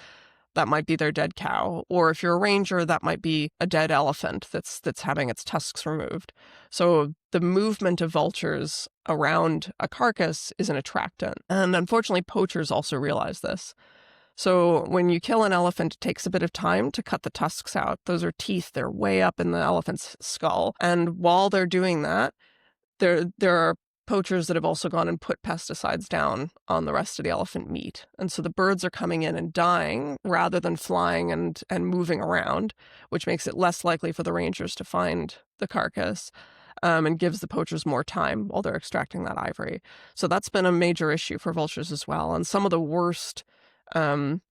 that might be their dead cow. Or if you're a ranger, that might be a dead elephant that's having its tusks removed. So the movement of vultures around a carcass is an attractant. And unfortunately, poachers also realize this. So when you kill an elephant, it takes a bit of time to cut the tusks out. Those are teeth. They're way up in the elephant's skull. And while they're doing that, there are poachers that have also gone and put pesticides down on the rest of the elephant meat. And so the birds are coming in and dying rather than flying and moving around, which makes it less likely for the rangers to find the carcass, and gives the poachers more time while they're extracting that ivory. So that's been a major issue for vultures as well. And some of the worst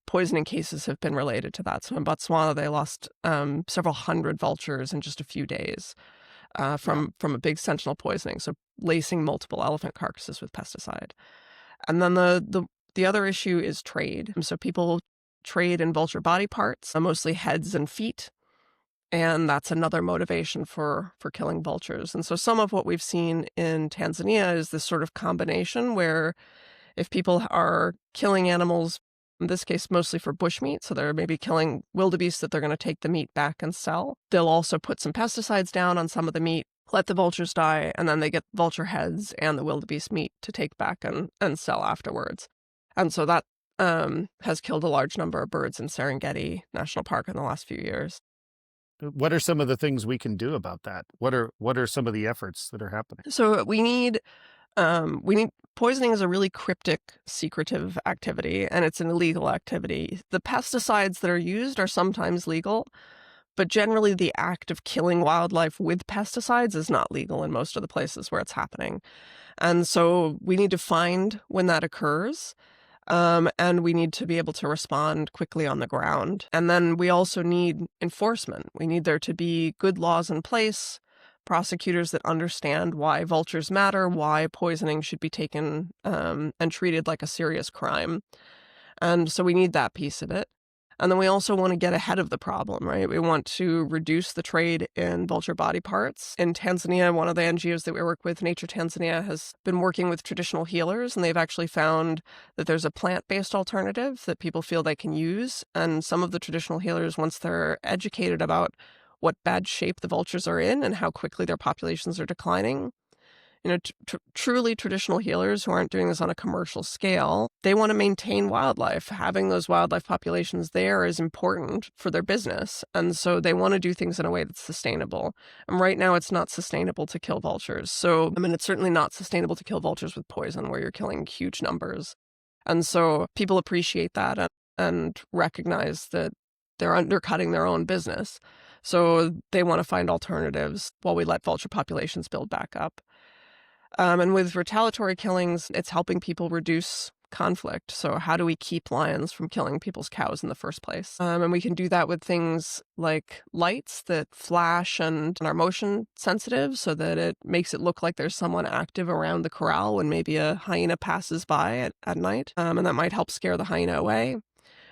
poisoning cases have been related to that. So in Botswana, they lost several hundred vultures in just a few days. From a big sentinel poisoning, so lacing multiple elephant carcasses with pesticide. And then the other issue is trade. So people trade in vulture body parts, mostly heads and feet, and that's another motivation for killing vultures. And so some of what we've seen in Tanzania is this sort of combination where if people are killing animals, in this case mostly for bushmeat, so they're maybe killing wildebeest that they're going to take the meat back and sell. They'll also put some pesticides down on some of the meat, let the vultures die, and then they get vulture heads and the wildebeest meat to take back and sell afterwards. And so that has killed a large number of birds in Serengeti National Park in the last few years.
What are some of the things we can do about that? What are some of the efforts that are happening?
So we need poisoning is a really cryptic, secretive activity, and it's an illegal activity. The pesticides that are used are sometimes legal, but generally the act of killing wildlife with pesticides is not legal in most of the places where it's happening. And so we need to find when that occurs, and we need to be able to respond quickly on the ground. And then we also need enforcement. We need there to be good laws in place, prosecutors that understand why vultures matter, why poisoning should be taken and treated like a serious crime. And so we need that piece of it. And then we also want to get ahead of the problem, right? We want to reduce the trade in vulture body parts. In Tanzania, one of the NGOs that we work with, Nature Tanzania, has been working with traditional healers, and they've actually found that there's a plant-based alternative that people feel they can use. And some of the traditional healers, once they're educated about what bad shape the vultures are in and how quickly their populations are declining. Truly traditional healers who aren't doing this on a commercial scale, they want to maintain wildlife. Having those wildlife populations there is important for their business. And so they want to do things in a way that's sustainable. And right now it's not sustainable to kill vultures. So, it's certainly not sustainable to kill vultures with poison where you're killing huge numbers. And so people appreciate that and recognize that they're undercutting their own business. So they want to find alternatives while we let vulture populations build back up. And with retaliatory killings, it's helping people reduce conflict. So how do we keep lions from killing people's cows in the first place? And we can do that with things like lights that flash and are motion sensitive so that it makes it look like there's someone active around the corral when maybe a hyena passes by at night. And that might help scare the hyena away.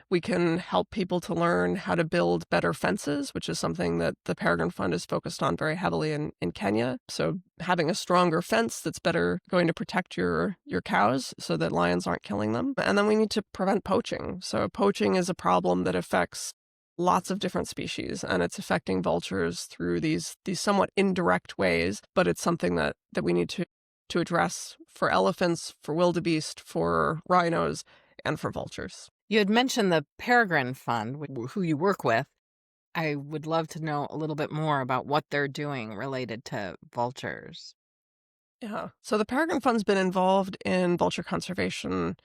We can help people to learn how to build better fences, which is something that the Peregrine Fund is focused on very heavily in Kenya. So having a stronger fence that's better going to protect your cows so that lions aren't killing them. And then we need to prevent poaching. So poaching is a problem that affects lots of different species, and it's affecting vultures through these somewhat indirect ways, but it's something that we need to address for elephants, for wildebeest, for rhinos, and for vultures.
You had mentioned the Peregrine Fund, who you work with. I would love to know a little bit more about what they're doing related to vultures.
Yeah. So the Peregrine Fund's been involved in vulture conservation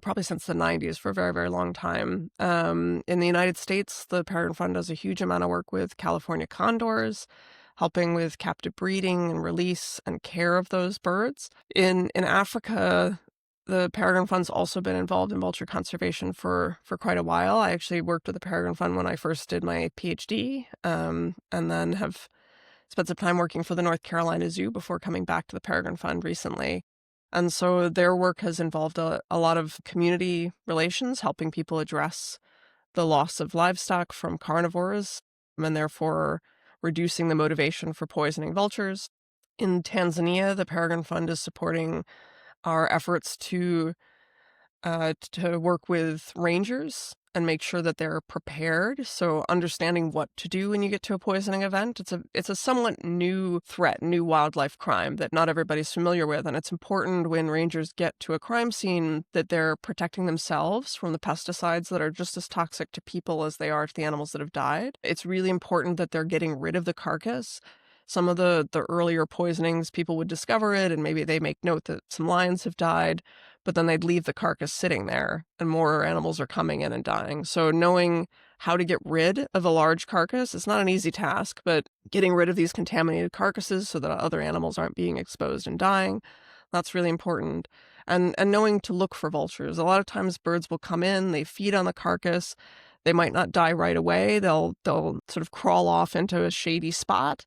probably since the 90s for a very, very long time. In the United States, the Peregrine Fund does a huge amount of work with California condors, helping with captive breeding and release and care of those birds. In Africa, the Peregrine Fund's also been involved in vulture conservation for quite a while. I actually worked with the Peregrine Fund when I first did my PhD, and then have spent some time working for the North Carolina Zoo before coming back to the Peregrine Fund recently. And so their work has involved a lot of community relations, helping people address the loss of livestock from carnivores, and therefore reducing the motivation for poisoning vultures. In Tanzania, the Peregrine Fund is supporting our efforts to work with rangers and make sure that they're prepared. So understanding what to do when you get to a poisoning event. It's a somewhat new threat, new wildlife crime that not everybody's familiar with. And it's important when rangers get to a crime scene that they're protecting themselves from the pesticides that are just as toxic to people as they are to the animals that have died. It's really important that they're getting rid of the carcass. Some of the earlier poisonings, people would discover it and maybe they make note that some lions have died, but then they'd leave the carcass sitting there and more animals are coming in and dying. So knowing how to get rid of a large carcass is not an easy task, but getting rid of these contaminated carcasses so that other animals aren't being exposed and dying, that's really important. And knowing to look for vultures. A lot of times birds will come in, they feed on the carcass, they might not die right away. They'll sort of crawl off into a shady spot.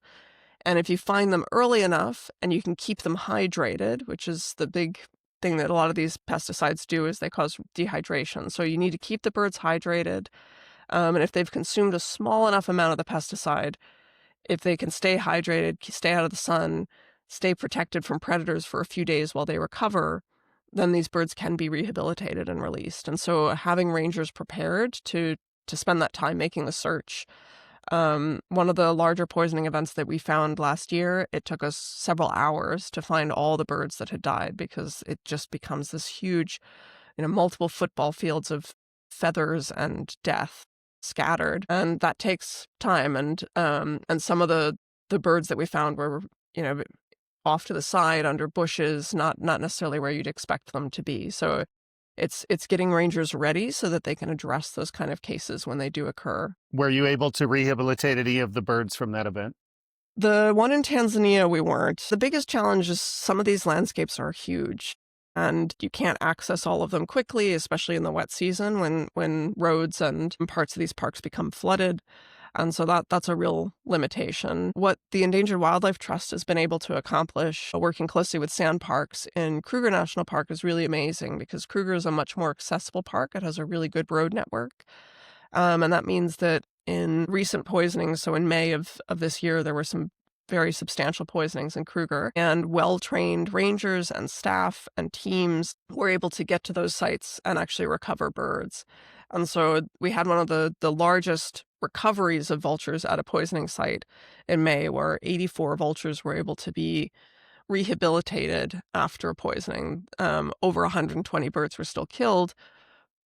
And if you find them early enough and you can keep them hydrated, which is the big thing that a lot of these pesticides do, is they cause dehydration. So you need to keep the birds hydrated. And if they've consumed a small enough amount of the pesticide, if they can stay hydrated, stay out of the sun, stay protected from predators for a few days while they recover, then these birds can be rehabilitated and released. And so having rangers prepared to spend that time making the search. One of the larger poisoning events that we found last year, it took us several hours to find all the birds that had died because it just becomes this huge, multiple football fields of feathers and death scattered. And that takes time. And some of the birds that we found were, off to the side under bushes, not necessarily where you'd expect them to be. So it's getting rangers ready so that they can address those kind of cases when they do occur.
Were you able to rehabilitate any of the birds from that event?
The one in Tanzania, we weren't. The biggest challenge is some of these landscapes are huge and you can't access all of them quickly, especially in the wet season when roads and parts of these parks become flooded. And so that's a real limitation. What the Endangered Wildlife Trust has been able to accomplish, working closely with sand parks in Kruger National Park, is really amazing because Kruger is a much more accessible park. It has a really good road network. And that means that in recent poisonings, so in May of this year, there were some very substantial poisonings in Kruger, and well-trained rangers and staff and teams were able to get to those sites and actually recover birds. And so we had one of the largest recoveries of vultures at a poisoning site in May, where 84 vultures were able to be rehabilitated after a poisoning. Over 120 birds were still killed,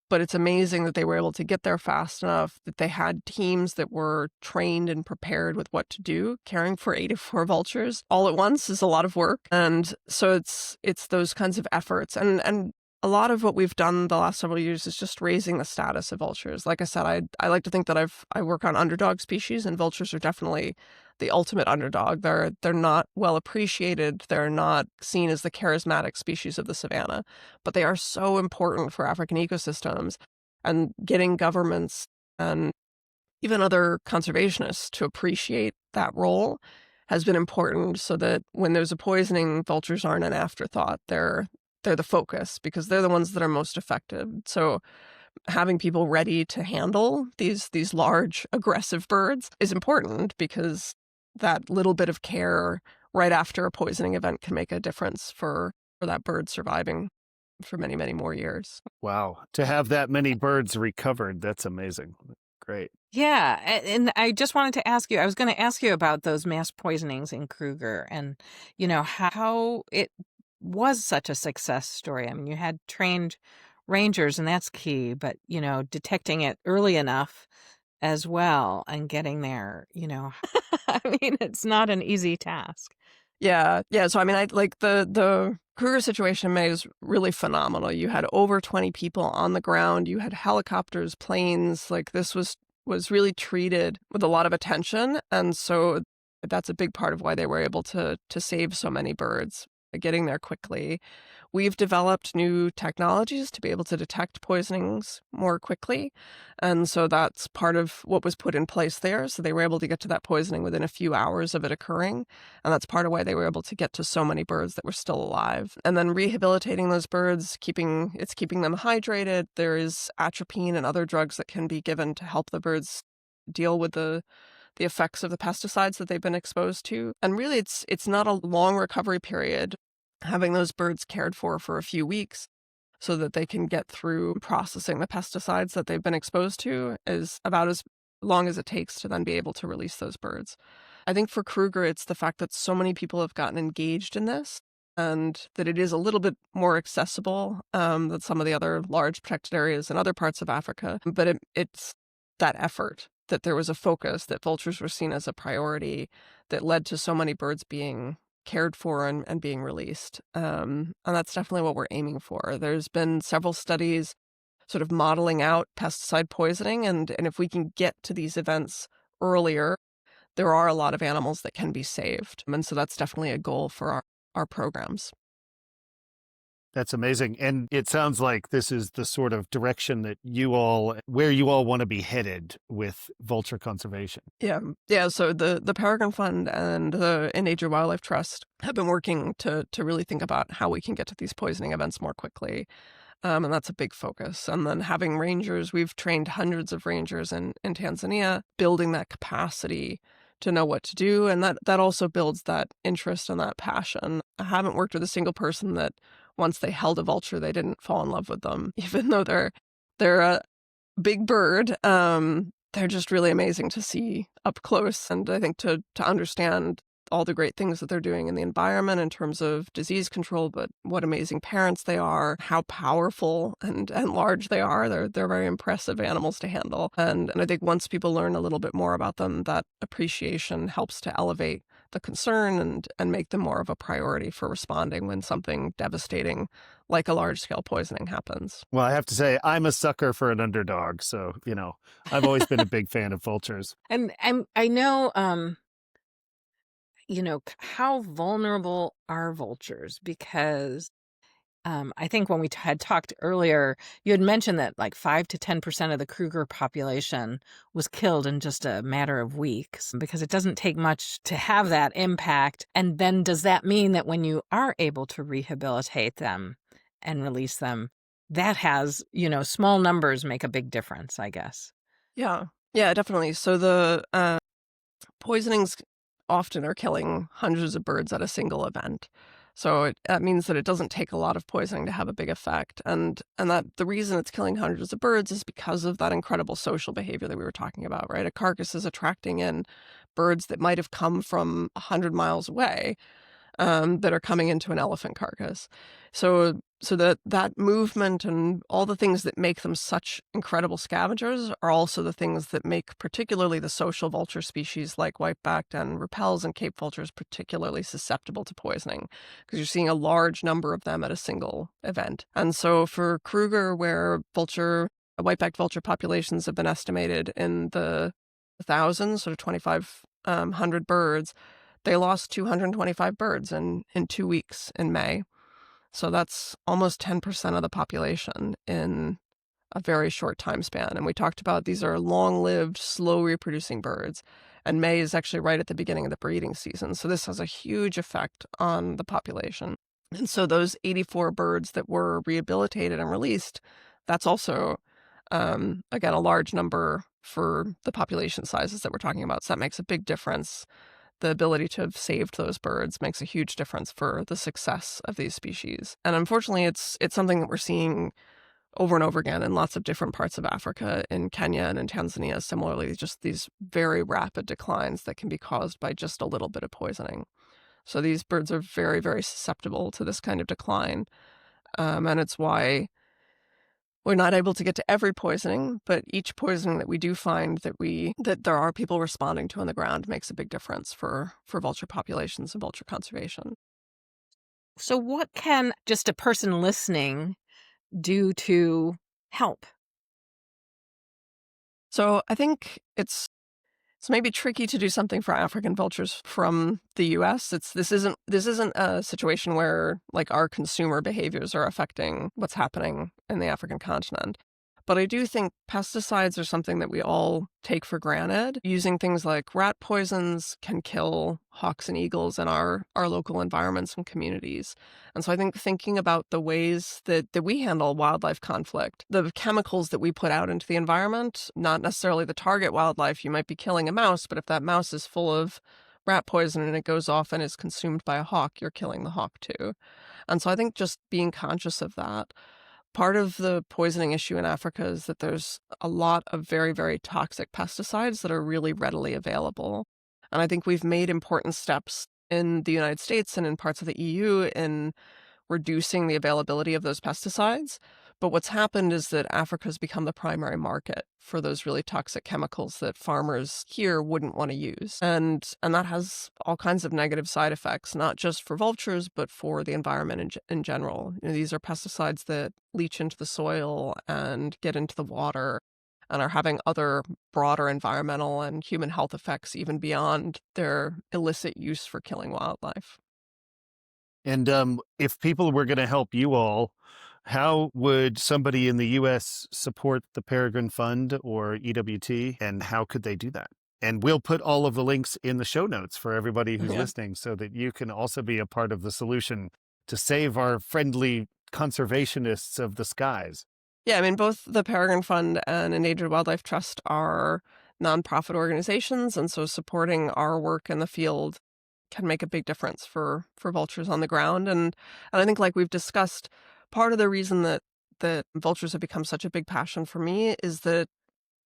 but it's amazing that they were able to get there fast enough, that they had teams that were trained and prepared with what to do. Caring for 84 vultures all at once is a lot of work. And so it's those kinds of efforts. And a lot of what we've done the last several years is just raising the status of vultures. Like I said, I like to think that I work on underdog species, and vultures are definitely the ultimate underdog. They're not well appreciated. They're not seen as the charismatic species of the savannah, but they are so important for African ecosystems. And getting governments and even other conservationists to appreciate that role has been important, so that when there's a poisoning, vultures aren't an afterthought. They're the focus because they're the ones that are most affected. So having people ready to handle these large aggressive birds is important, because that little bit of care right after a poisoning event can make a difference for that bird surviving for many, many more years.
Wow. To have that many birds recovered, that's amazing. Great.
Yeah, and I just wanted to ask you, I was going to ask you about those mass poisonings in Kruger and, how it was such a success story. I mean, you had trained rangers, and that's key, but, detecting it early enough as well and getting there, I mean, it's not an easy task.
Yeah, yeah, so, I mean, I like, the Kruger situation in May is really phenomenal. You had over 20 people on the ground, you had helicopters, planes, like, this was really treated with a lot of attention, and so that's a big part of why they were able to save so many birds, getting there quickly. We've developed new technologies to be able to detect poisonings more quickly, and so that's part of what was put in place there, so they were able to get to that poisoning within a few hours of it occurring, and that's part of why they were able to get to so many birds that were still alive. And then rehabilitating those birds, keeping them hydrated. There is atropine and other drugs that can be given to help the birds deal with the effects of the pesticides that they've been exposed to. And really, it's not a long recovery period. Having those birds cared for a few weeks so that they can get through processing the pesticides that they've been exposed to is about as long as it takes to then be able to release those birds. I think for Kruger, it's the fact that so many people have gotten engaged in this and that it is a little bit more accessible than some of the other large protected areas in other parts of Africa. But it's that effort, that there was a focus, that vultures were seen as a priority that led to so many birds being cared for and being released. And that's definitely what we're aiming for. There's been several studies sort of modeling out pesticide poisoning, and if we can get to these events earlier, there are a lot of animals that can be saved. And so that's definitely a goal for our programs.
That's amazing. And it sounds like this is the sort of direction that where you all want to be headed with vulture conservation.
Yeah. Yeah. So the Peregrine Fund and the Endangered Wildlife Trust have been working to really think about how we can get to these poisoning events more quickly. And that's a big focus. And then having rangers, we've trained hundreds of rangers in Tanzania, building that capacity to know what to do. And that also builds that interest and that passion. I haven't worked with a single person that once they held a vulture, they didn't fall in love with them, even though they're a big bird. They're just really amazing to see up close. And I think to understand all the great things that they're doing in the environment in terms of disease control, but what amazing parents they are, how powerful and large they are. They're very impressive animals to handle. And I think once people learn a little bit more about them, that appreciation helps to elevate the concern and make them more of a priority for responding when something devastating like a large-scale poisoning happens.
Well, I have to say, I'm a sucker for an underdog. So, I've always been a big fan of vultures.
And I know, how vulnerable are vultures? Because I think when we had talked earlier, you had mentioned that like 5 to 10% of the Kruger population was killed in just a matter of weeks, because it doesn't take much to have that impact. And then does that mean that when you are able to rehabilitate them and release them, that has, small numbers make a big difference, I guess.
Yeah. Yeah, definitely. So the poisonings often are killing hundreds of birds at a single event. So that means that it doesn't take a lot of poisoning to have a big effect. And that the reason it's killing hundreds of birds is because of that incredible social behavior that we were talking about, right? A carcass is attracting in birds that might have come from 100 miles away, that are coming into an elephant carcass. So that movement and all the things that make them such incredible scavengers are also the things that make particularly the social vulture species like white-backed and repels and Cape vultures particularly susceptible to poisoning, because you're seeing a large number of them at a single event. And so for Kruger, where white-backed vulture populations have been estimated in the thousands, sort of 2,500 birds, they lost 225 birds in 2 weeks in May. So that's almost 10% of the population in a very short time span. And we talked about these are long-lived, slow reproducing birds. And May is actually right at the beginning of the breeding season. So this has a huge effect on the population. And so those 84 birds that were rehabilitated and released, that's also, again, a large number for the population sizes that we're talking about. So that makes a big difference. The ability to have saved those birds makes a huge difference for the success of these species. And unfortunately, it's something that we're seeing over and over again in lots of different parts of Africa, in Kenya and in Tanzania, similarly, just these very rapid declines that can be caused by just a little bit of poisoning. So these birds are very, very susceptible to this kind of decline. And it's why We're not able to get to every poisoning, but each poisoning that we do find that there are people responding to on the ground makes a big difference for vulture populations and vulture conservation.
So, what can just a person listening do to help?
So I think it's maybe tricky to do something for African vultures from the US. This isn't a situation where like our consumer behaviors are affecting what's happening in the African continent. But I do think pesticides are something that we all take for granted. Using things like rat poisons can kill hawks and eagles in our local environments and communities. And so I think thinking about the ways that we handle wildlife conflict, the chemicals that we put out into the environment, not necessarily the target wildlife. You might be killing a mouse, but if that mouse is full of rat poison and it goes off and is consumed by a hawk, you're killing the hawk too. And so I think just being conscious of that. Part of the poisoning issue in Africa is that there's a lot of very, very toxic pesticides that are really readily available. And I think we've made important steps in the United States and in parts of the EU in reducing the availability of those pesticides. But what's happened is that Africa's become the primary market for those really toxic chemicals that farmers here wouldn't want to use. And that has all kinds of negative side effects, not just for vultures, but for the environment in general. These are pesticides that leach into the soil and get into the water and are having other broader environmental and human health effects even beyond their illicit use for killing wildlife.
And if people were going to help you all, how would somebody in the US support the Peregrine Fund or EWT, and how could they do that? And we'll put all of the links in the show notes for everybody who's
Yeah.
listening so that you can also be a part of the solution to save our friendly conservationists of the skies.
Yeah, I mean, both the Peregrine Fund and Endangered Wildlife Trust are nonprofit organizations, and so supporting our work in the field can make a big difference for vultures on the ground. And I think, like we've discussed, part of the reason that vultures have become such a big passion for me is that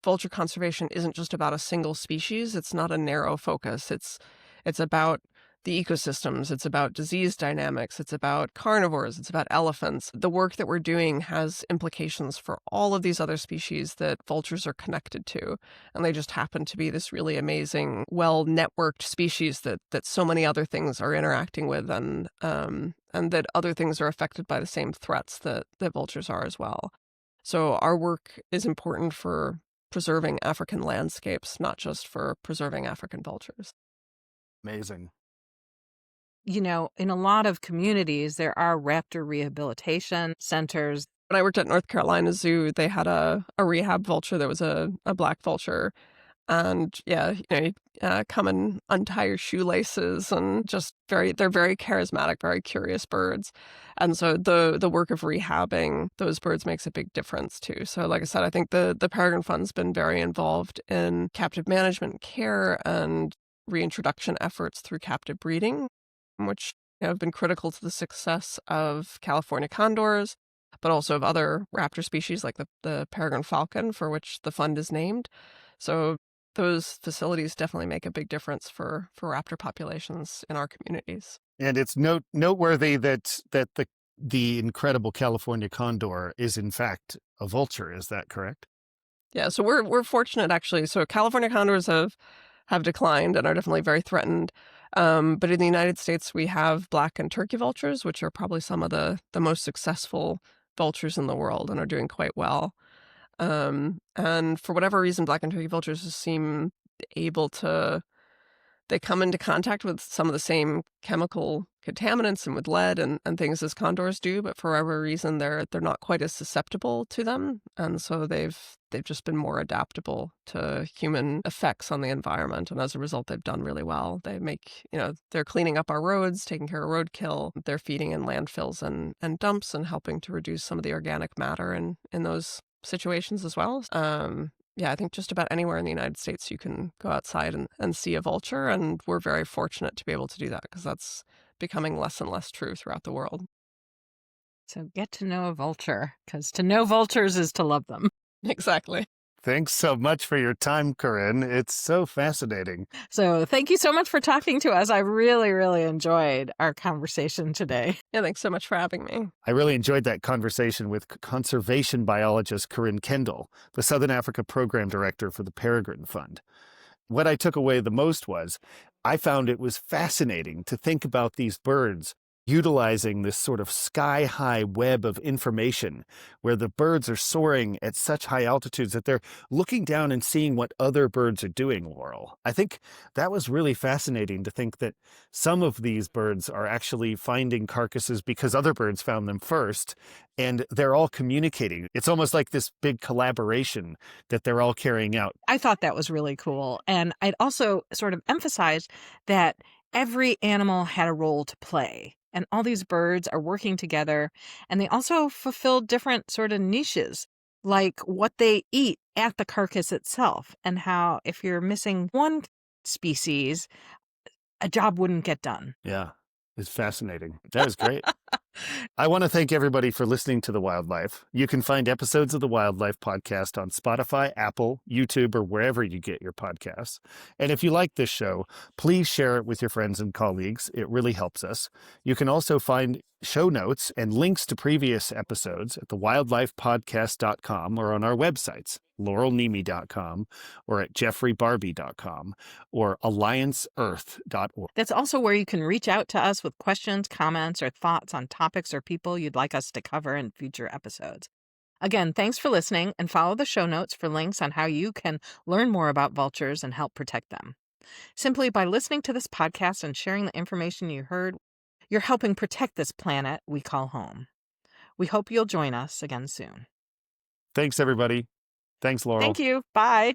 vulture conservation isn't just about a single species. It's not a narrow focus. It's about the ecosystems. It's about disease dynamics. It's about carnivores. It's about elephants. The work that we're doing has implications for all of these other species that vultures are connected to. And they just happen to be this really amazing, well-networked species that so many other things are interacting with, and that other things are affected by the same threats that vultures are as well. So our work is important for preserving African landscapes, not just for preserving African vultures.
Amazing.
In a lot of communities, there are raptor rehabilitation centers.
When I worked at North Carolina Zoo, they had a rehab vulture that was a black vulture. And yeah, come and untie your shoelaces and they're very charismatic, very curious birds. And so the work of rehabbing those birds makes a big difference too. So like I said, I think the Peregrine Fund's been very involved in captive management and care and reintroduction efforts through captive breeding, which have been critical to the success of California condors, but also of other raptor species like the peregrine falcon, for which the fund is named. So those facilities definitely make a big difference for raptor populations in our communities.
And it's noteworthy that the incredible California condor is in fact a vulture. Is that correct?
Yeah, so we're fortunate actually. So California condors have declined and are definitely very threatened. But in the United States, we have black and turkey vultures, which are probably some of the most successful vultures in the world and are doing quite well. And for whatever reason, black and turkey vultures seem able to, they come into contact with some of the same chemical contaminants and with lead and things as condors do, but for whatever reason, they're not quite as susceptible to them. And so they've just been more adaptable to human effects on the environment. And as a result, they've done really well. They make, they're cleaning up our roads, taking care of roadkill. They're feeding in landfills and dumps and helping to reduce some of the organic matter in those situations as well. Yeah, I think just about anywhere in the United States you can go outside and see a vulture, and we're very fortunate to be able to do that because that's becoming less and less true throughout the world.
So get to know a vulture, because to know vultures is to love them.
Exactly.
Thanks so much for your time, Corinne. It's so fascinating.
So thank you so much for talking to us. I really, really enjoyed our conversation today.
Yeah, thanks so much for having me.
I really enjoyed that conversation with conservation biologist Corinne Kendall, the Southern Africa Program Director for the Peregrine Fund. What I took away the most was I found it was fascinating to think about these birds utilizing this sort of sky-high web of information where the birds are soaring at such high altitudes that they're looking down and seeing what other birds are doing, Laurel. I think that was really fascinating to think that some of these birds are actually finding carcasses because other birds found them first, and they're all communicating. It's almost like this big collaboration that they're all carrying out.
I thought that was really cool. And I'd also sort of emphasized that every animal had a role to play. And all these birds are working together. And they also fulfill different sort of niches, like what they eat at the carcass itself, and how if you're missing one species, a job wouldn't get done.
Yeah, it's fascinating. That was great. I want to thank everybody for listening to The Wildlife. You can find episodes of The Wildlife podcast on Spotify, Apple, YouTube, or wherever you get your podcasts. And if you like this show, please share it with your friends and colleagues. It really helps us. You can also find show notes and links to previous episodes at thewildlifepodcast.com or on our websites, laurelneme.com or at jeffreybarbee.com or allianceearth.org.
That's also where you can reach out to us with questions, comments, or thoughts on topics or people you'd like us to cover in future episodes. Again, thanks for listening, and follow the show notes for links on how you can learn more about vultures and help protect them. Simply by listening to this podcast and sharing the information you heard, you're helping protect this planet we call home. We hope you'll join us again soon.
Thanks, everybody. Thanks, Laurel.
Thank you. Bye.